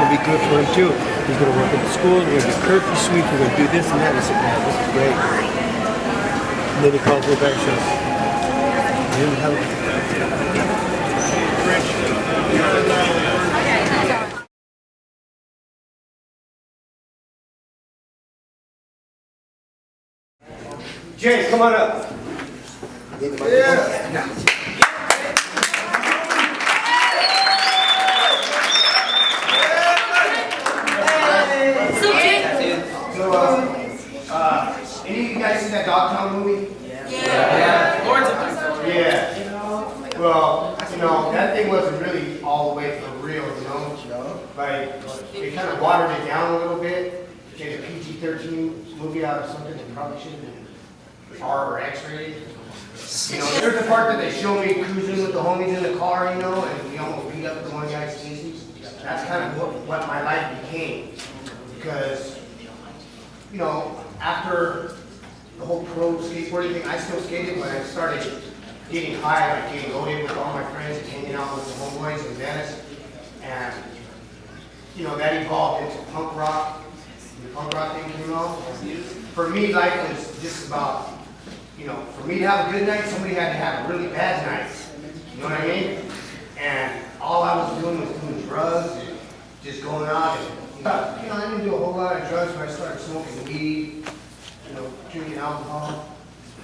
going to be good for him too. He's going to work at the school, we're going to do curfew sweep, we're going to do this and that. I said, man, this is great. And then he calls me back and says, Jay, come on up. Yeah. Any of you guys seen that Dogtown movie? Yeah. Yeah. Well, that thing wasn't really all the way for real, Like, they kind of watered it down a little bit. Made a PG-13 movie out of something that probably should have been R or X-rated. There's the part that they show me cruising with the homies in the car, and we almost beat up the one guy's feces. That's kind of what my life became. Because, after the whole pro skateboarding thing, I still skated, but I started getting high, like getting loaded with all my friends and hanging out with the homeboys in Venice. And, that evolved into punk rock. The punk rock thing came out. For me, life was just about, for me to have a good night, somebody had to have a really bad night. You know what I mean? And all I was doing was doing drugs and just going out and, I didn't do a whole lot of drugs when I started smoking weed, drinking alcohol.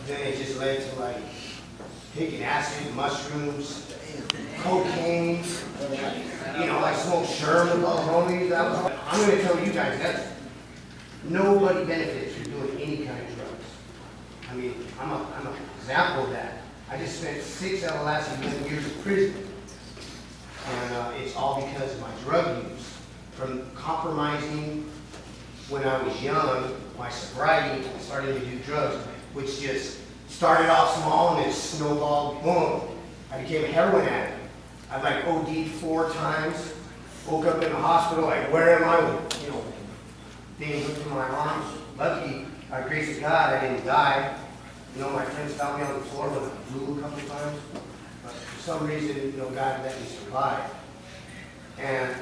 Then it just led to like taking acid, mushrooms, cocaine. I smoked Sherm with all the homies. I'm going to tell you guys that nobody benefits from doing any kind of drugs. I mean, I'm an example of that. I just spent 6 out of the last 11 years in prison. And it's all because of my drug use. From compromising when I was young, my sobriety, and starting to do drugs, which just started off small and then snowballed, boom. I became a heroin addict. I OD'd 4 times, woke up in the hospital, where am I? Things went through my arms. Lucky, by the grace of God, I didn't die. My friends found me on the floor with a blue a couple of times. But for some reason, God let me survive. And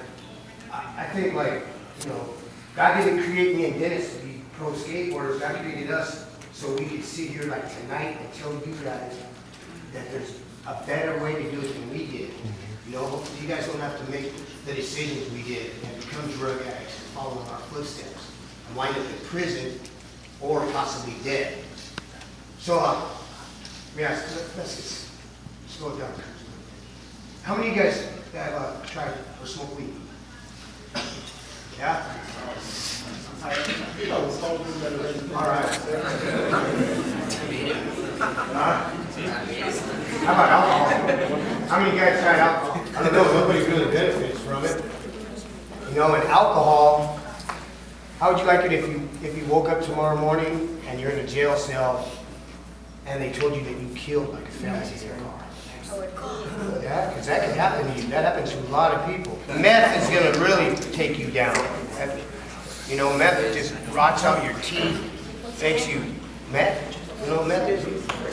I think, God didn't create me and Dennis to be pro skateboarders. God created us so we could sit here tonight and tell you guys that there's a better way to do it than we did. Hopefully you guys don't have to make the decisions we did and become drug addicts and follow in our footsteps and wind up in prison or possibly dead. So, let's just slow it down. How many of you guys have tried or smoked weed? Yeah? All right. How about alcohol? How many of you guys tried alcohol? I don't know, nobody really benefits from it. And alcohol, how would you like it if you woke up tomorrow morning and you're in a jail cell and they told you that you killed a family in your car? Yeah, because that can happen to you. That happens to a lot of people. Meth is going to really take you down. Meth just rots out your teeth, makes you meth. You know what meth is?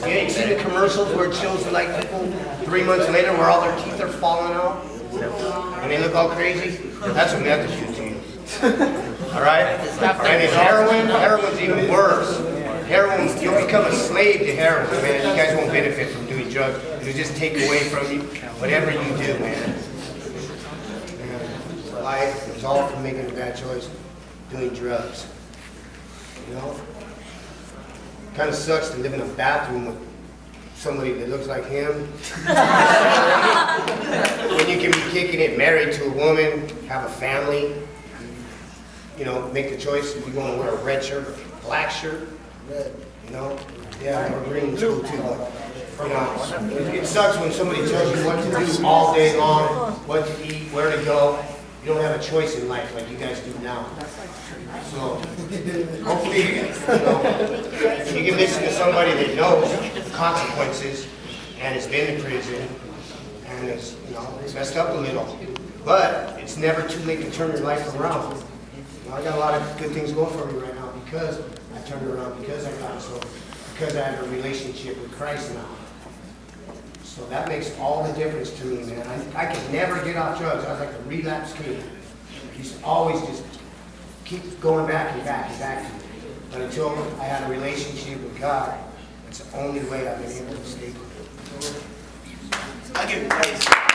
You ain't seen the commercials where it shows people 3 months later where all their teeth are falling out and they look all crazy? That's what meth is to you. All right? And it's heroin's even worse. Heroin, you'll become a slave to heroin, man. You guys won't benefit from doing drugs. It'll just take away from you whatever you do, man. And life is all from making a bad choice, doing drugs. Kind of sucks to live in a bathroom with somebody that looks like him. When you can be kicking it, married to a woman, have a family, make the choice if you want to wear a red shirt or a black shirt. Yeah, or green is cool too. It sucks when somebody tells you what to do all day long, what to eat, where to go. You don't have a choice in life like you guys do now. So, hopefully, you can listen to somebody that knows the consequences and has been in prison and is, messed up a little. But it's never too late to turn your life around. I got a lot of good things going for me right now because I turned around, because I got sober, because I have a relationship with Christ now. So that makes all the difference to me, man. I could never get off drugs. I was like a relapse kid. used to always just keep going back and back and back to it. But until I had a relationship with God, it's the only way I've been able to stay. I'll give you praise.